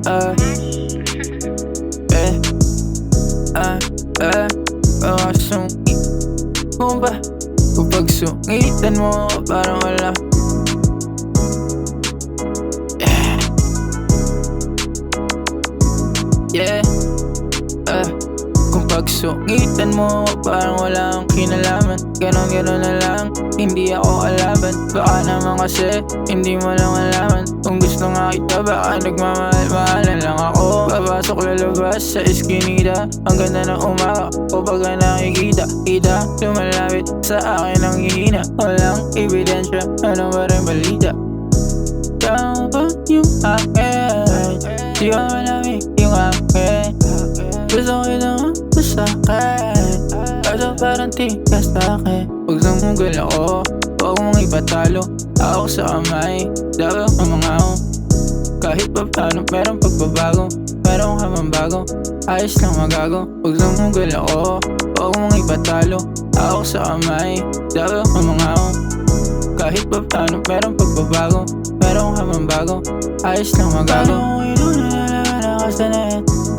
ah, eh, ah, ah, Pakasungit mo ba? Kapag sungitan mo parang wala. Yeah, kung pagsungitan mo parang wala akong kinalaman. Ganon na lang, hindi ako kalaban. Baka naman kasi hindi mo lang alaman. Kung gusto nga kita baka nagmamahal-mahalan lang ako. Papasok lalabas sa eskinita, ang ganda ng umaga o pagka nakikita kita, lumalapit sa akin ang hihina. Walang ebidensya, ano ba rin balita? Ikaw ba yung akin? Di ba malamig yung akin? Gusto kitang masakin, kaso parang tigas sa'kin. Pag sumugal ako, huwag mong ipatalo. Ako sa kamay, dapat ka mga ako. Kahit pa paano, merong pagbabago. Meron ka man bago, ayos lang magago. Pag sumugal ako, huwag mong ipatalo. Ako sa kamay, dapat ka mga ako. Kahit pa paano, merong pagbabago. Meron ka man bago, ayos lang magago. Paano kung ilo na nakasanayan?